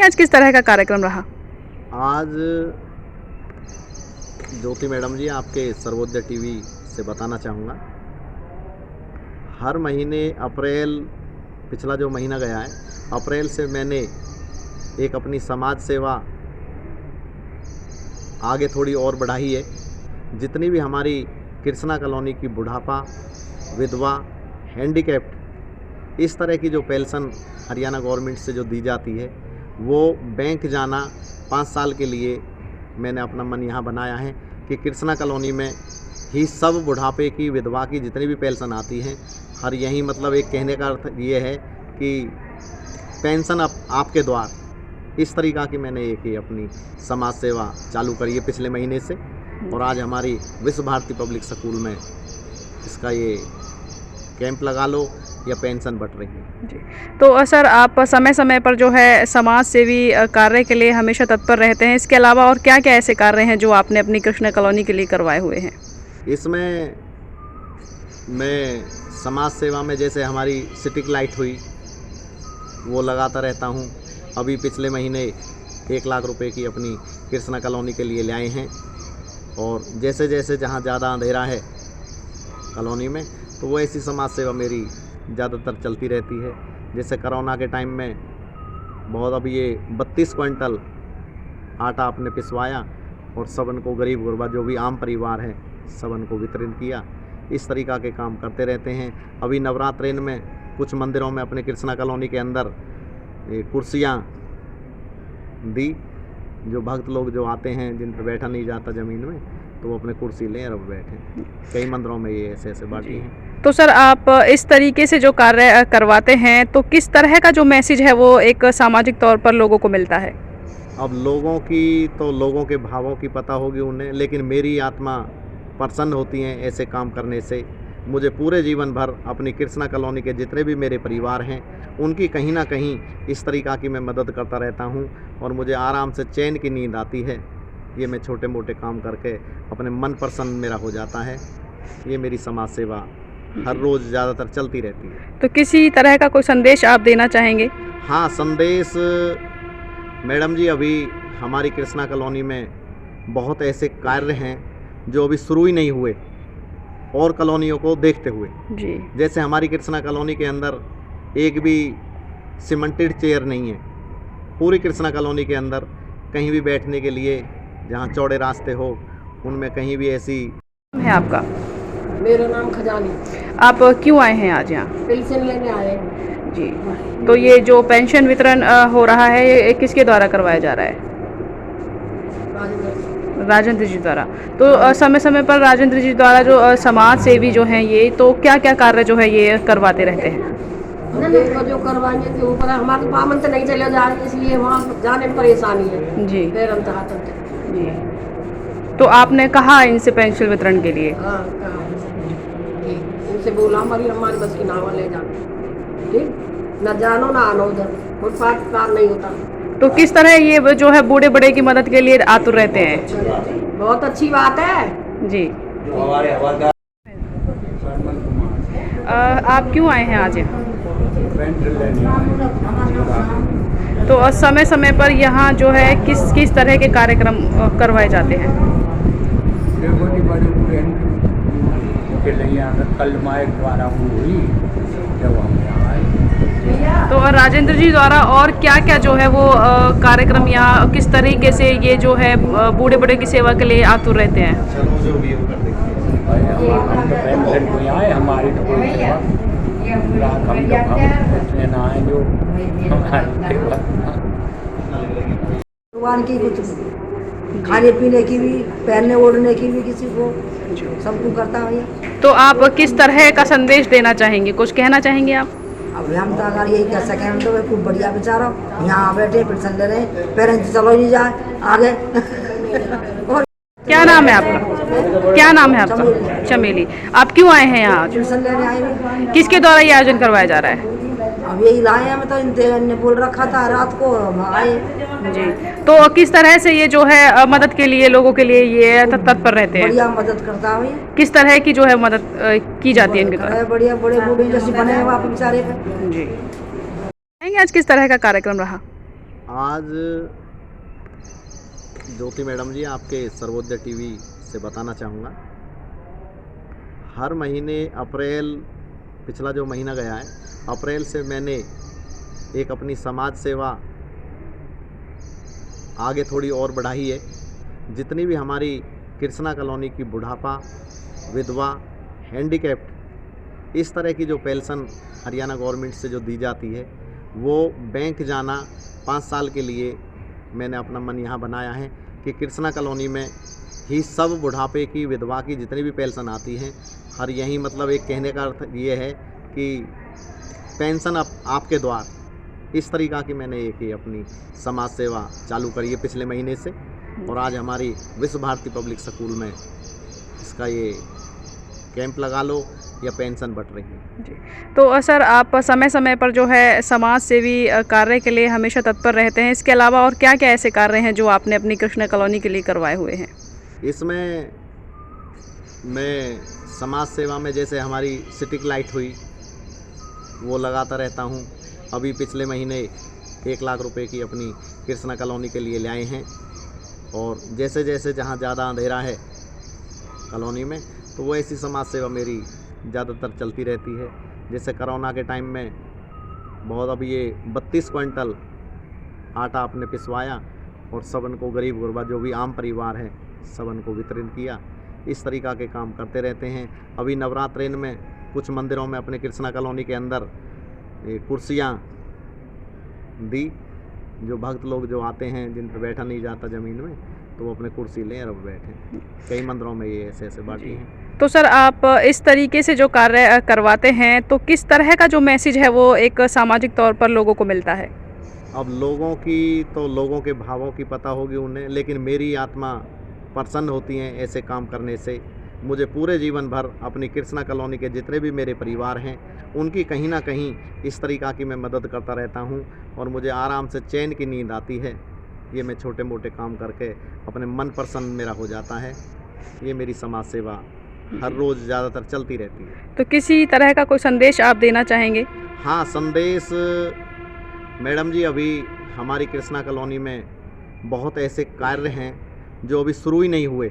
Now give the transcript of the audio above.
आज किस तरह का कार्यक्रम रहा? आज ज्योति मैडम जी, आपके सर्वोदय टीवी से बताना चाहूँगा, हर महीने अप्रैल, पिछला जो महीना गया है अप्रैल से मैंने एक अपनी समाज सेवा आगे थोड़ी और बढ़ाई है। जितनी भी हमारी कृष्णा कॉलोनी की बुढ़ापा, विधवा, हैंडीकैप्ड, इस तरह की जो पेंशन हरियाणा गवर्नमेंट से जो दी जाती है, वो बैंक जाना 5 साल के लिए मैंने अपना मन यहाँ बनाया है कि कृष्णा कॉलोनी में ही सब बुढ़ापे की, विधवा की जितनी भी पेंशन आती हैं, हर यहीं मतलब एक कहने का अर्थ ये है कि पेंशन आपके द्वार, इस तरीक़ा की मैंने एक ही अपनी समाज सेवा चालू करी है पिछले महीने से। और आज हमारी विश्व भारती पब्लिक स्कूल में इसका ये कैंप लगा लो या पेंशन बट रही है जी। तो सर, आप समय समय पर जो है समाज सेवी कार्य के लिए हमेशा तत्पर रहते हैं। इसके अलावा और क्या क्या ऐसे कार्य हैं जो आपने अपनी कृष्णा कॉलोनी के लिए करवाए हुए हैं? इसमें मैं समाज सेवा में जैसे हमारी स्ट्रीट लाइट हुई, वो लगाता रहता हूँ। अभी पिछले महीने 1 लाख रुपए की अपनी कृष्णा कॉलोनी के लिए लाए हैं। और जैसे जैसे जहाँ ज़्यादा अंधेरा है कॉलोनी में, तो वो ऐसी समाज सेवा मेरी ज़्यादातर चलती रहती है। जैसे कोरोना के टाइम में बहुत, अभी ये 32 क्विंटल आटा आपने पिसवाया और सबन को, गरीब गुरबा जो भी आम परिवार है, सबन को वितरण किया। इस तरीक़ा के काम करते रहते हैं। अभी नवरात्रि में कुछ मंदिरों में अपने कृष्णा कॉलोनी के अंदर कुर्सियाँ दी, जो भक्त लोग जो आते हैं, जिन पर बैठा नहीं जाता ज़मीन में, तो वो अपने कुर्सी लें और बैठें। कई मंदिरों में ये ऐसे ऐसे बाटी हैं। तो सर, आप इस तरीके से जो कार्य करवाते हैं, तो किस तरह का जो मैसेज है वो एक सामाजिक तौर पर लोगों को मिलता है? अब लोगों की तो लोगों के भावों की पता होगी उन्हें, लेकिन मेरी आत्मा प्रसन्न होती है ऐसे काम करने से। मुझे पूरे जीवन भर अपनी कृष्णा कॉलोनी के जितने भी मेरे परिवार हैं, उनकी कहीं ना कहीं इस तरीक़ा की मैं मदद करता रहता हूं और मुझे आराम से चैन की नींद आती है। ये मैं छोटे मोटे काम करके अपने मन प्रसन्न मेरा हो जाता है। ये मेरी समाज सेवा हर रोज़ ज़्यादातर चलती रहती है। तो किसी तरह का कोई संदेश आप देना चाहेंगे? हाँ, संदेश मैडम जी, अभी हमारी कृष्णा कॉलोनी में बहुत ऐसे कार्य हैं जो अभी शुरू ही नहीं हुए, और कॉलोनियों को देखते हुए जी। जैसे हमारी कृष्णा कॉलोनी के अंदर एक भी सीमेंटेड चेयर नहीं है। पूरी कृष्णा कॉलोनी के अंदर कहीं भी बैठने के लिए जहाँ चौड़े रास्ते हो, उनमें कहीं भी ऐसी है आपका? मेरा नाम खजानी। आप क्यों आए हैं आज यहाँ? पेंशन लेने आए हैं जी। तो ये जो पेंशन वितरण हो रहा है, ये किसके द्वारा करवाया जा रहा है? राजेंद्र जी द्वारा। तो समय समय पर राजेंद्र जी द्वारा जो समाज सेवी जो हैं, ये तो क्या क्या कार्य जो है ये करवाते रहते हैं? देखो, जो करवाएंगे के ऊपर हमारे पामन से नहीं चले जा रहे, इसलिए वहाँ जाने में परेशानी है जी जी। तो आपने कहा इनसे पेंशन वितरण के लिए? हाँ, उनसे बोला हमारी बस की नाव ले जाओ, ठीक न जानो ना आनो, उधर फुटपाथ पार नहीं होता। तो किस तरह ये जो है बूढ़े बड़े की मदद के लिए आतुर रहते हैं? बहुत अच्छी बात है जी। आप क्यों आए हैं आज यहाँ? तो समय समय पर यहाँ जो है किस तरह के कार्यक्रम करवाए जाते हैं? कल माइक द्वारा हुई जब हम यहाँ आए। तो राजेंद्र जी द्वारा और क्या क्या जो है वो कार्यक्रम यहाँ किस तरीके से ये जो है बूढ़े बड़े की सेवा के लिए आतुर रहते हैं? हम तो पेंशन में आए, हमारी तो कोई सेवा, हम इतने ना आए जो हमारी सेवा। भगवान की कुछ खाने पीने की भी, पहनने ओढ़ने की भी, किसी को सब कुछ करता है। तो आप किस तरह का संदेश देना चाहेंगे, कुछ कहना चाहेंगे आप? अब हम तो अगर यही कह सकें, हम तो खूब बढ़िया बेचारा यहाँ बैठे पेंशन ले रहे हैं, पेरेंट्स चलो नहीं जाए आगे। और क्या नाम है आपका? क्या नाम है आपका? चमेली। आप क्यों आए हैं यहाँ? पेंशन लेने आए हैं। किसके द्वारा ये आयोजन करवाया जा रहा है? अब यही लाए हैं, मैं तो इनने बोल रखा था रात को, हम आए जी। तो किस तरह से ये जो है मदद के लिए, लोगों के लिए ये तत्पर रहते हैं? बढ़िया मदद करता है। किस तरह की जो है मदद की जाती है इनके द्वारा? बढ़िया, बड़े बूढ़े जैसे बने हैं आप बेचारे पे। जी। आज किस तरह का कार्यक्रम रहा? आज ज्योति मैडम जी आपके सर्वोदय टीवी से बताना चाहूँगा, हर महीने अप्रैल, पिछला जो महीना गया है अप्रैल से मैंने एक अपनी समाज सेवा आगे थोड़ी और बढ़ाई है। जितनी भी हमारी कृष्णा कॉलोनी की बुढ़ापा, विधवा, हैंडीकैप्ड, इस तरह की जो पेंशन हरियाणा गवर्नमेंट से जो दी जाती है, वो बैंक जाना 5 साल के लिए मैंने अपना मन यहाँ बनाया है कि कृष्णा कॉलोनी में ही सब बुढ़ापे की, विधवा की जितनी भी पेंशन आती हैं, हर यही मतलब एक कहने का अर्थ ये है कि पेंशन आपके द्वार, इस तरीक़ा की मैंने एक ही अपनी समाज सेवा चालू करी है पिछले महीने से। और आज हमारी विश्व भारती पब्लिक स्कूल में इसका ये कैंप लगा लो या पेंशन बट रही है। जी, तो सर आप समय समय पर जो है समाज सेवी कार्य के लिए हमेशा तत्पर रहते हैं, इसके अलावा और क्या क्या ऐसे कार्य हैं जो आपने अपनी कृष्णा कॉलोनी के लिए करवाए हुए हैं? इसमें मैं समाज सेवा में जैसे हमारी स्ट्रीट लाइट हुई वो लगाता रहता हूँ। अभी पिछले महीने 1 लाख रुपए की अपनी कृष्णा कॉलोनी के लिए लाए हैं। और जैसे जैसे जहाँ ज़्यादा अंधेरा है कॉलोनी में, तो वो ऐसी समाज सेवा मेरी ज़्यादातर चलती रहती है। जैसे कोरोना के टाइम में बहुत, अभी ये 32 क्विंटल आटा आपने पिसवाया और सबन को, गरीब गुरबा जो भी आम परिवार है, सबन को वितरण किया। इस तरीक़ा के काम करते रहते हैं। अभी नवरात्रि में कुछ मंदिरों में अपने कृष्णा कॉलोनी के अंदर कुर्सियाँ दी, जो भक्त लोग जो आते हैं जिन पर बैठा नहीं जाता ज़मीन में, तो वो अपने कुर्सी लें और बैठें। कई मंदिरों में ये ऐसे ऐसे बाटी हैं। तो सर आप इस तरीके से जो कार्य करवाते हैं, तो किस तरह का जो मैसेज है वो एक सामाजिक तौर पर लोगों को मिलता है? अब लोगों की तो लोगों के भावों की पता होगी उन्हें, लेकिन मेरी आत्मा प्रसन्न होती है ऐसे काम करने से। मुझे पूरे जीवन भर अपनी कृष्णा कॉलोनी के जितने भी मेरे परिवार हैं, उनकी कहीं ना कहीं इस तरीक़ा की मैं मदद करता रहता हूं और मुझे आराम से चैन की नींद आती है। ये मैं छोटे मोटे काम करके अपने मन प्रसन्न मेरा हो जाता है। ये मेरी समाज सेवा हर रोज़ ज़्यादातर चलती रहती है। तो किसी तरह का कोई संदेश आप देना चाहेंगे? हाँ, संदेश मैडम जी, अभी हमारी कृष्णा कॉलोनी में बहुत ऐसे कार्य हैं जो अभी शुरू ही नहीं हुए।